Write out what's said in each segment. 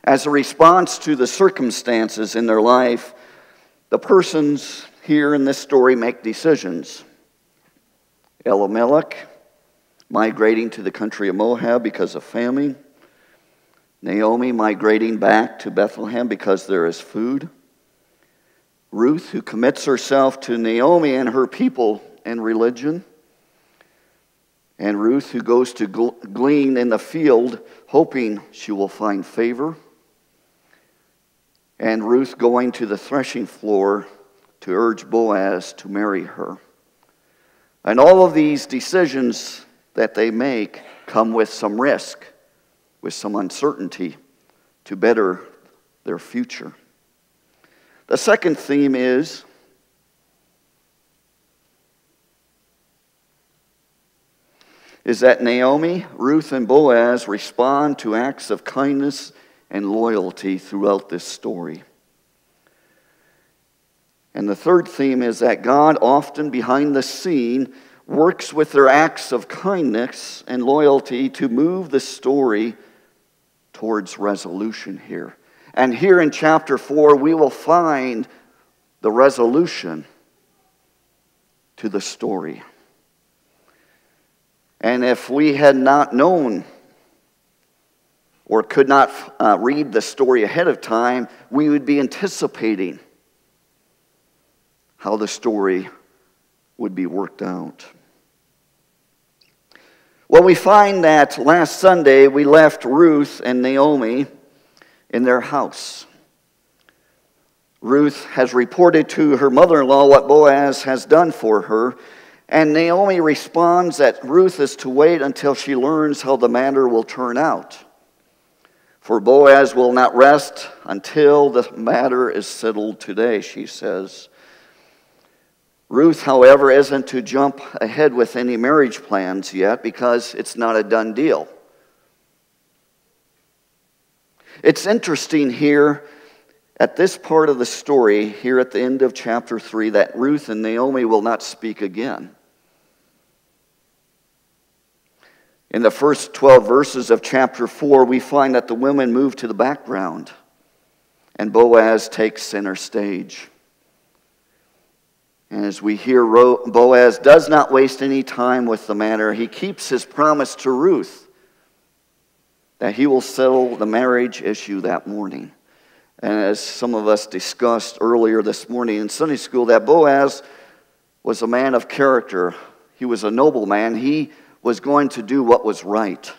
As a response to the circumstances in their life, the persons here in this story make decisions. Elimelech, migrating to the country of Moab because of famine. Naomi, migrating back to Bethlehem because there is food. Ruth, who commits herself to Naomi and her people and religion. And Ruth, who goes to glean in the field, hoping she will find favor. And Ruth going to the threshing floor to urge Boaz to marry her. And all of these decisions that they make come with some risk, with some uncertainty to better their future. The second theme is that Naomi, Ruth, and Boaz respond to acts of kindness and loyalty throughout this story. And the third theme is that God, often behind the scene, works with their acts of kindness and loyalty to move the story towards resolution here. And here in chapter 4, we will find the resolution to the story. And if we had not known or could not read the story ahead of time, we would be anticipating how the story would be worked out. Well, we find that last Sunday we left Ruth and Naomi in their house. Ruth has reported to her mother-in-law what Boaz has done for her, and Naomi responds that Ruth is to wait until she learns how the matter will turn out. For Boaz will not rest until the matter is settled today, she says. Ruth, however, isn't to jump ahead with any marriage plans yet because it's not a done deal. It's interesting here at this part of the story, here at the end of chapter 3, that Ruth and Naomi will not speak again. In the first 12 verses of chapter 4, we find that the women move to the background and Boaz takes center stage. And as we hear, Boaz does not waste any time with the matter. He keeps his promise to Ruth that he will settle the marriage issue that morning. And as some of us discussed earlier this morning in Sunday school, that Boaz was a man of character. He was a noble man. He was going to do what was right.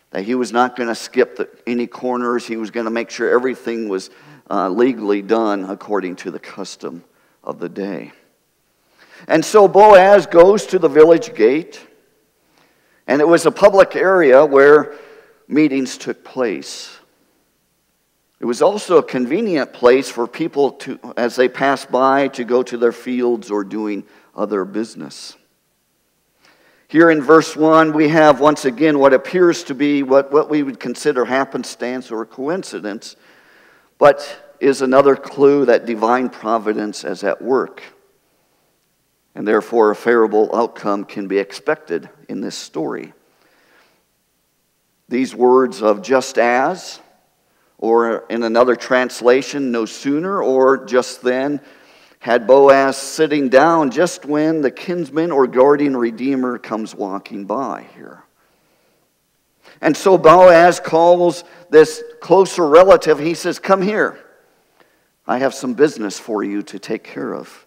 That he was not going to skip any corners. He was going to make sure everything was legally done according to the custom of the day. And so Boaz goes to the village gate, and it was a public area where meetings took place. It was also a convenient place for people to, as they passed by, to go to their fields or doing other business. Here in verse 1, we have once again what appears to be what we would consider happenstance or coincidence, but is another clue that divine providence is at work. And therefore a favorable outcome can be expected in this story. These words of just as, or in another translation, no sooner, or just then, had Boaz sitting down just when the kinsman or guardian redeemer comes walking by here. And so Boaz calls this closer relative. He says, "Come here. I have some business for you to take care of."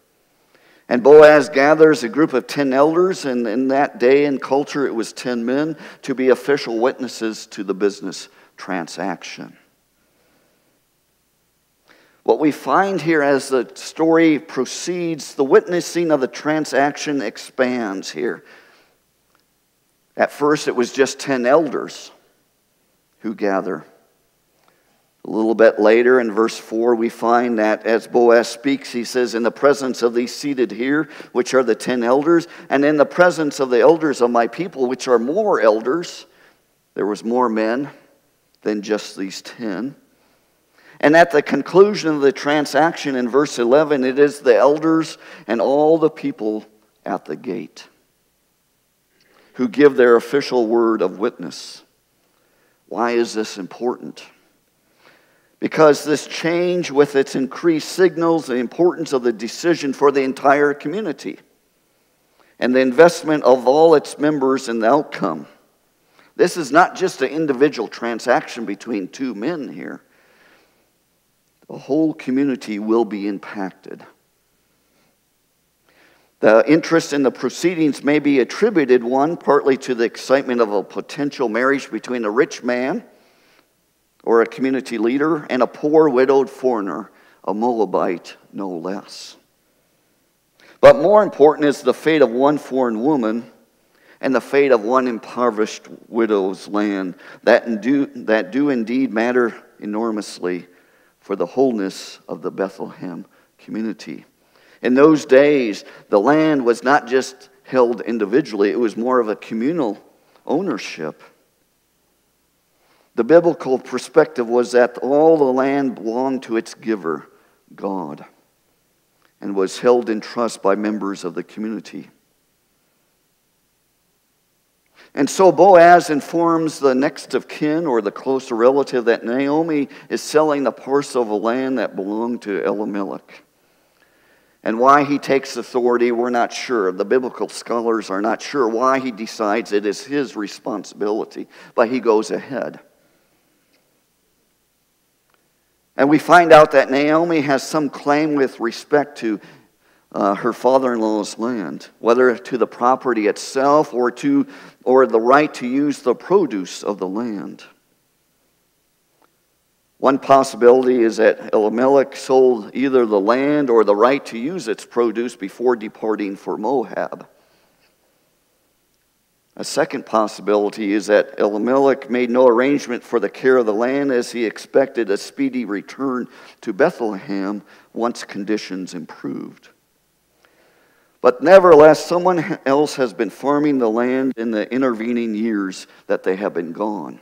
And Boaz gathers a group of 10 elders, and in that day and culture it was 10 men, to be official witnesses to the business transaction. What we find here as the story proceeds, the witnessing of the transaction expands here. At first it was just 10 elders who gather. A little bit later in verse 4, we find that as Boaz speaks, he says, "In the presence of these seated here, which are the 10 elders, and in the presence of the elders of my people, which are more elders," there was more men than just these 10. And at the conclusion of the transaction in verse 11, it is the elders and all the people at the gate who give their official word of witness. Why is this important? because this change with its increase signals the importance of the decision for the entire community and the investment of all its members in the outcome. This is not just an individual transaction between two men here. The whole community will be impacted. The interest in the proceedings may be attributed, one, partly to the excitement of a potential marriage between a rich man or a community leader and a poor widowed foreigner, a Moabite no less. But more important is the fate of one foreign woman and the fate of one impoverished widow's land that do indeed matter enormously for the wholeness of the Bethlehem community. In those days, the land was not just held individually, it was more of a communal ownership. The biblical perspective was that all the land belonged to its giver, God, and was held in trust by members of the community. And so Boaz informs the next of kin or the closer relative that Naomi is selling the parcel of land that belonged to Elimelech. And why he takes authority, we're not sure. The biblical scholars are not sure why he decides it is his responsibility, but he goes ahead. And we find out that Naomi has some claim with respect to her father-in-law's land, whether to the property itself or the right to use the produce of the land. One possibility is that Elimelech sold either the land or the right to use its produce before departing for Moab. A second possibility is that Elimelech made no arrangement for the care of the land as he expected a speedy return to Bethlehem once conditions improved. But nevertheless, someone else has been farming the land in the intervening years that they have been gone.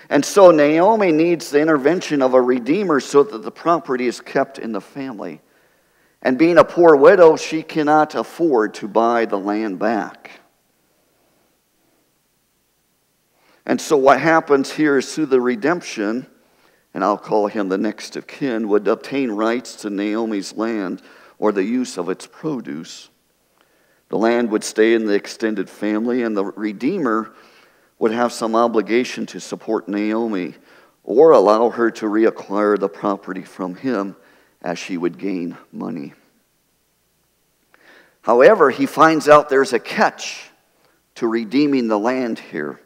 And so Naomi needs the intervention of a redeemer so that the property is kept in the family. And being a poor widow, she cannot afford to buy the land back. And so what happens here is through the redemption, and I'll call him the next of kin, would obtain rights to Naomi's land or the use of its produce. The land would stay in the extended family, and the redeemer would have some obligation to support Naomi or allow her to reacquire the property from him as she would gain money. However, he finds out there's a catch to redeeming the land here.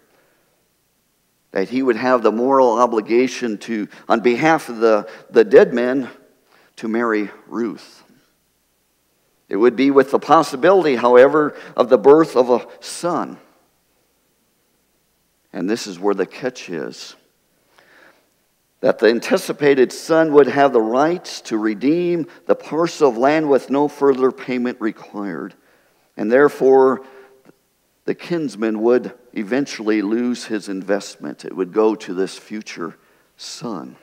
That he would have the moral obligation to, on behalf of the dead men, to marry Ruth. It would be with the possibility, however, of the birth of a son. And this is where the catch is. That the anticipated son would have the rights to redeem the parcel of land with no further payment required. And therefore, the kinsman would eventually lose his investment. It would go to this future son.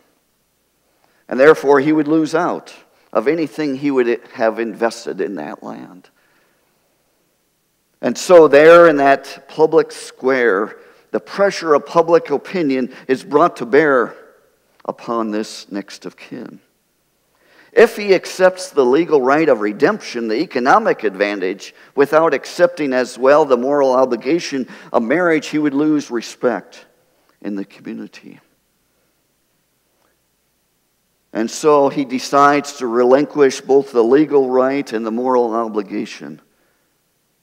And therefore, he would lose out of anything he would have invested in that land. And so there in that public square, the pressure of public opinion is brought to bear upon this next of kin. If he accepts the legal right of redemption, the economic advantage, without accepting as well the moral obligation of marriage, he would lose respect in the community. And so he decides to relinquish both the legal right and the moral obligation,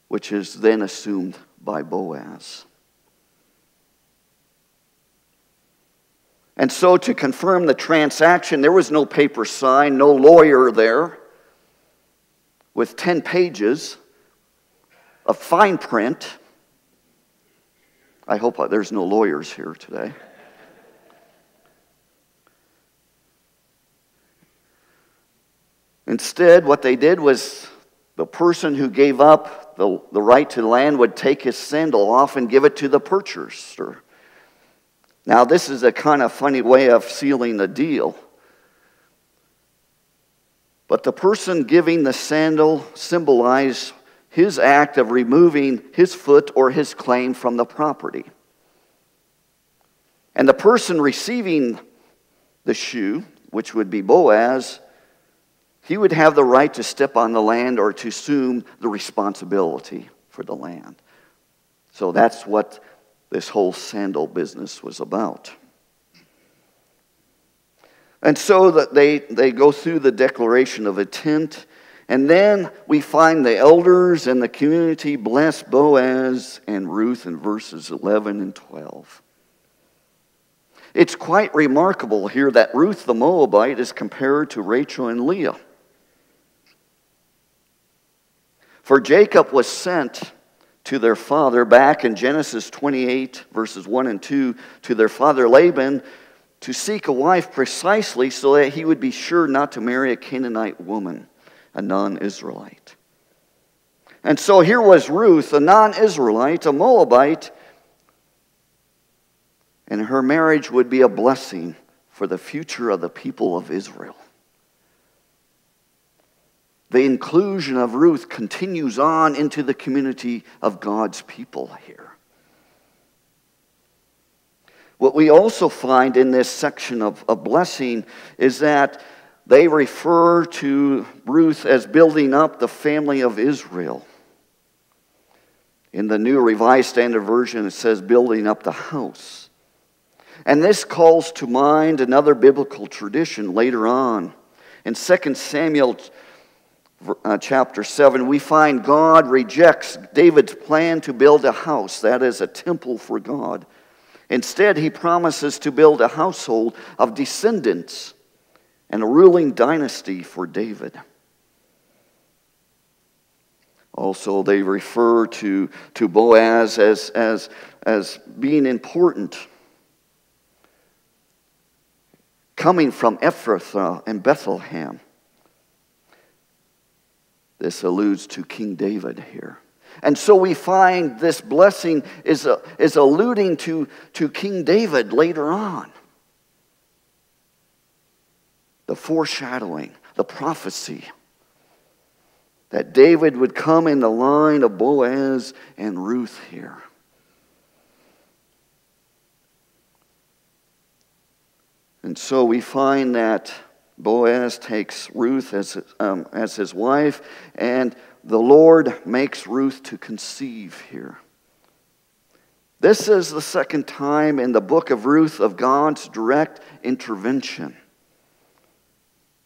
which is then assumed by Boaz. And so to confirm the transaction, there was no paper sign, no lawyer there, with 10 pages of fine print. I hope there's no lawyers here today. Instead, what they did was the person who gave up the right to the land would take his sandal off and give it to the purchaser. Now, this is a kind of funny way of sealing the deal. But the person giving the sandal symbolized his act of removing his foot or his claim from the property. And the person receiving the shoe, which would be Boaz, he would have the right to step on the land or to assume the responsibility for the land. So that's what this whole sandal business was about. And so that they go through the declaration of intent, and then we find the elders and the community bless Boaz and Ruth in verses 11 and 12. It's quite remarkable here that Ruth the Moabite is compared to Rachel and Leah. For Jacob was sent to their father back in Genesis 28, verses 1 and 2, to their father Laban to seek a wife precisely so that he would be sure not to marry a Canaanite woman, a non-Israelite. And so here was Ruth, a non-Israelite, a Moabite, and her marriage would be a blessing for the future of the people of Israel. The inclusion of Ruth continues on into the community of God's people here. What we also find in this section of blessing is that they refer to Ruth as building up the family of Israel. In the New Revised Standard Version, it says building up the house. And this calls to mind another biblical tradition later on. In 2 Samuel chapter 7, we find God rejects David's plan to build a house, that is, a temple for God. Instead, he promises to build a household of descendants and a ruling dynasty for David. Also, they refer to Boaz as being important, coming from Ephrathah and Bethlehem. This alludes to King David here. And so we find this blessing is alluding to King David later on. The foreshadowing, the prophecy that David would come in the line of Boaz and Ruth here. And so we find that Boaz takes Ruth as his wife, and the Lord makes Ruth to conceive here. This is the second time in the book of Ruth of God's direct intervention.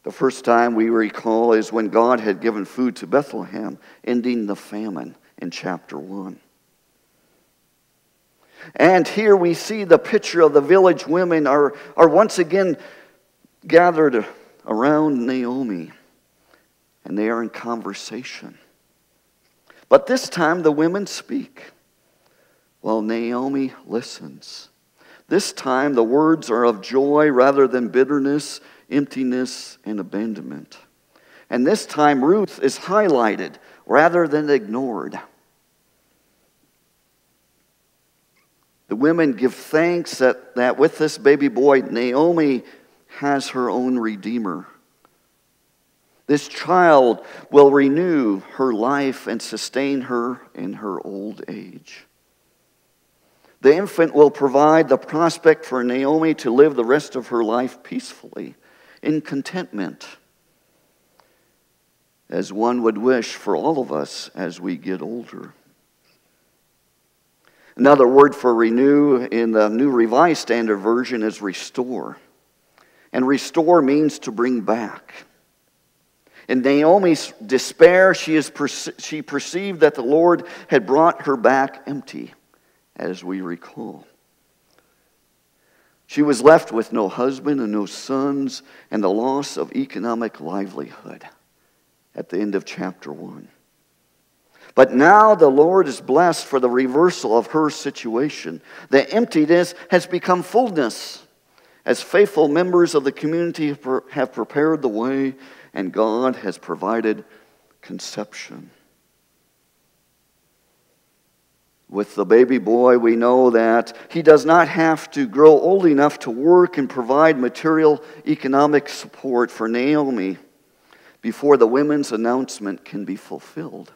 The first time we recall is when God had given food to Bethlehem, ending the famine in chapter 1. And here we see the picture of the village women are once again gathered around Naomi, and they are in conversation. But this time the women speak, while Naomi listens. This time the words are of joy rather than bitterness, emptiness, and abandonment. And this time Ruth is highlighted rather than ignored. The women give thanks that with this baby boy, Naomi has her own redeemer. This child will renew her life and sustain her in her old age. The infant will provide the prospect for Naomi to live the rest of her life peacefully, in contentment, as one would wish for all of us as we get older. Another word for renew in the New Revised Standard Version is restore. And restore means to bring back. In Naomi's despair, she perceived that the Lord had brought her back empty, as we recall. She was left with no husband and no sons, and the loss of economic livelihood at the end of chapter 1. But now the Lord is blessed for the reversal of her situation. The emptiness has become fullness, as faithful members of the community have prepared the way, and God has provided conception. With the baby boy, we know that he does not have to grow old enough to work and provide material economic support for Naomi before the women's announcement can be fulfilled.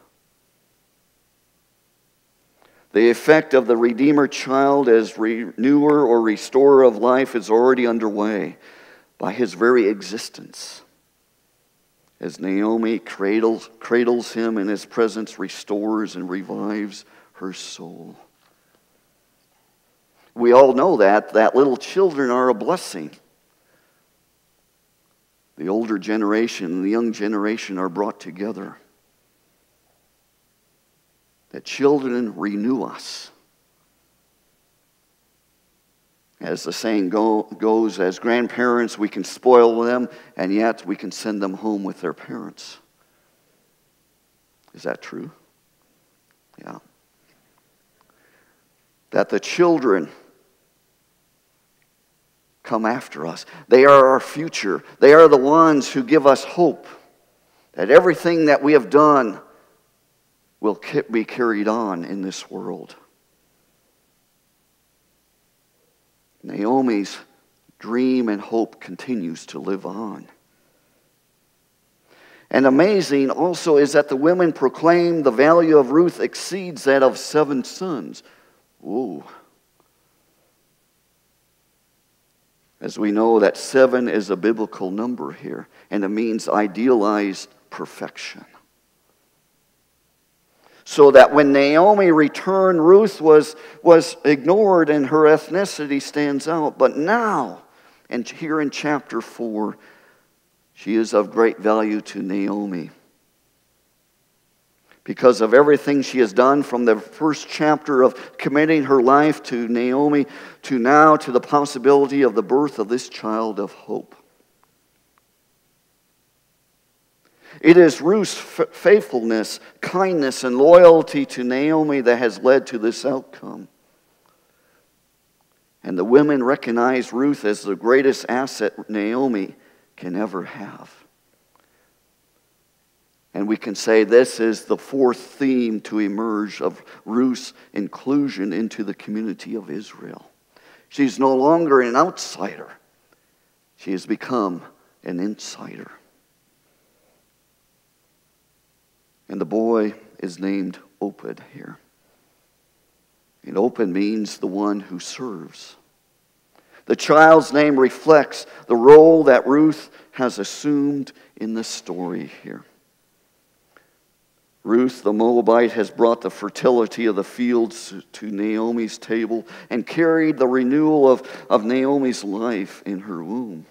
The effect of the Redeemer child as renewer or restorer of life is already underway. by his very existence. As Naomi cradles him in his presence, restores and revives her soul. We all know that little children are a blessing. The older generation and the young generation are brought together. That children renew us. As the saying goes, as grandparents, we can spoil them, and yet we can send them home with their parents. Is that true? Yeah. That the children come after us. They are our future. They are the ones who give us hope that everything that we have done will be carried on in this world. Naomi's dream and hope continues to live on. And amazing also is that the women proclaim the value of Ruth exceeds that of 7 sons. Whoa. As we know that 7 is a biblical number here, and it means idealized perfection. So that when Naomi returned, Ruth was ignored and her ethnicity stands out. But now, and here in chapter 4, she is of great value to Naomi. Because of everything she has done from the first chapter of committing her life to Naomi to now to the possibility of the birth of this child of hope. It is Ruth's faithfulness, kindness, and loyalty to Naomi that has led to this outcome. And the women recognize Ruth as the greatest asset Naomi can ever have. And we can say this is the 4th theme to emerge of Ruth's inclusion into the community of Israel. She's no longer an outsider. She has become an insider. And the boy is named Obed here. And Obed means the one who serves. The child's name reflects the role that Ruth has assumed in the story here. Ruth, the Moabite, has brought the fertility of the fields to Naomi's table and carried the renewal of Naomi's life in her womb.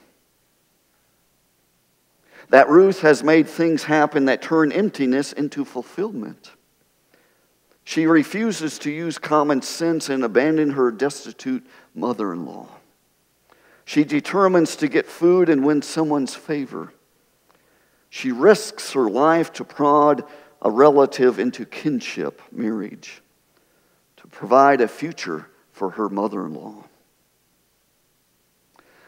That Ruth has made things happen that turn emptiness into fulfillment. She refuses to use common sense and abandon her destitute mother-in-law. She determines to get food and win someone's favor. She risks her life to prod a relative into kinship marriage, to provide a future for her mother-in-law.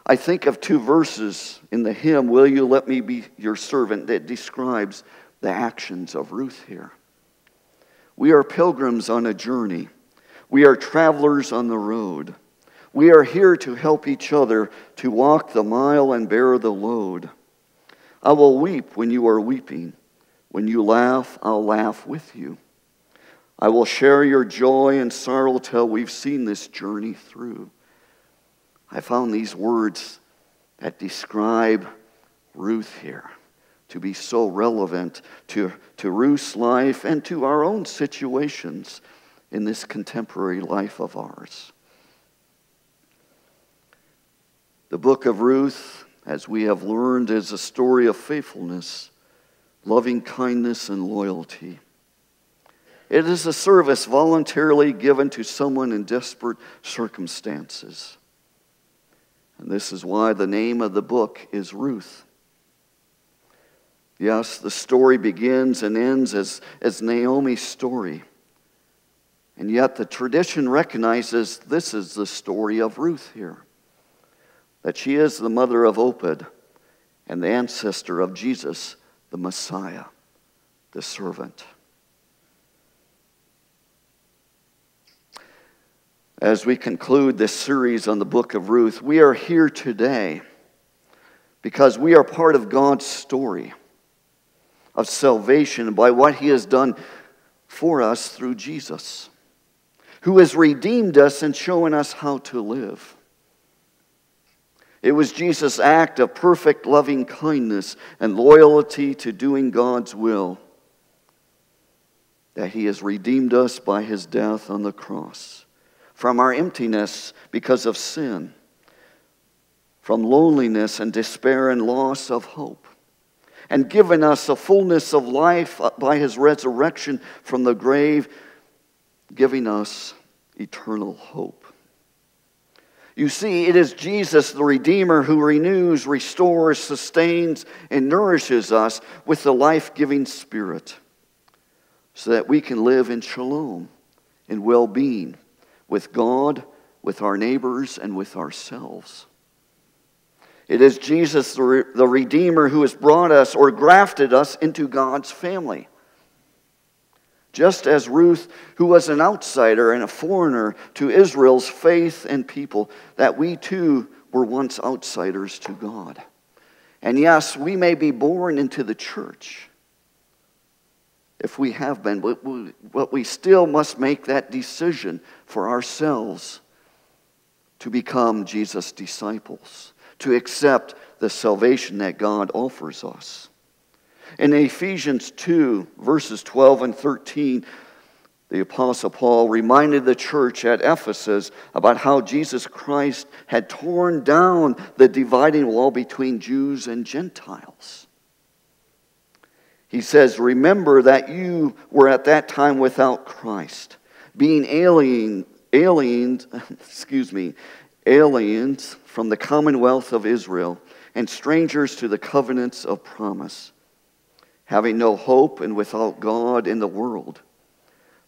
I think of 2 verses in the hymn, "Will You Let Me Be Your Servant," that describes the actions of Ruth here. We are pilgrims on a journey. We are travelers on the road. We are here to help each other to walk the mile and bear the load. I will weep when you are weeping. When you laugh, I'll laugh with you. I will share your joy and sorrow till we've seen this journey through. I found these words that describe Ruth here to be so relevant to Ruth's life and to our own situations in this contemporary life of ours. The book of Ruth, as we have learned, is a story of faithfulness, loving kindness, and loyalty. It is a service voluntarily given to someone in desperate circumstances. And this is why the name of the book is Ruth. Yes, the story begins and ends as Naomi's story. And yet the tradition recognizes this is the story of Ruth here. That she is the mother of Obed and the ancestor of Jesus, the Messiah, the servant. As we conclude this series on the book of Ruth, we are here today because we are part of God's story of salvation by what He has done for us through Jesus, who has redeemed us and shown us how to live. It was Jesus' act of perfect loving kindness and loyalty to doing God's will that he has redeemed us by his death on the cross. From our emptiness because of sin, from loneliness and despair and loss of hope, and given us a fullness of life by his resurrection from the grave, giving us eternal hope. You see, it is Jesus, the Redeemer, who renews, restores, sustains, and nourishes us with the life-giving Spirit so that we can live in shalom, in well-being, with God, with our neighbors, and with ourselves. It is Jesus, the Redeemer, who has brought us or grafted us into God's family. Just as Ruth, who was an outsider and a foreigner to Israel's faith and people, that we too were once outsiders to God. And yes, we may be born into the church, if we have been, but we still must make that decision for ourselves to become Jesus' disciples, to accept the salvation that God offers us. In Ephesians 2, verses 12 and 13, the Apostle Paul reminded the church at Ephesus about how Jesus Christ had torn down the dividing wall between Jews and Gentiles. He says, remember that you were at that time without Christ, being aliens from the commonwealth of Israel and strangers to the covenants of promise, having no hope and without God in the world.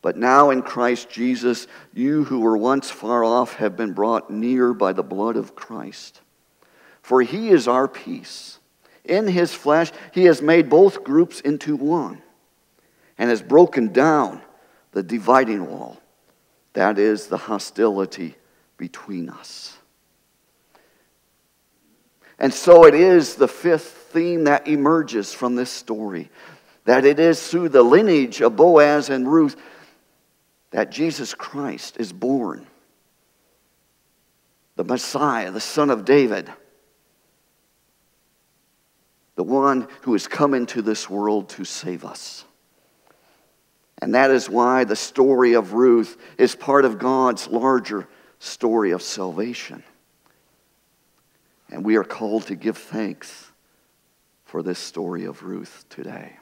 But now in Christ Jesus, you who were once far off have been brought near by the blood of Christ. For he is our peace. In his flesh, he has made both groups into one and has broken down the dividing wall. That is the hostility between us. And so it is the fifth theme that emerges from this story, that it is through the lineage of Boaz and Ruth that Jesus Christ is born, the Messiah, the Son of David, the one who has come into this world to save us. And that is why the story of Ruth is part of God's larger story of salvation. And we are called to give thanks for this story of Ruth today.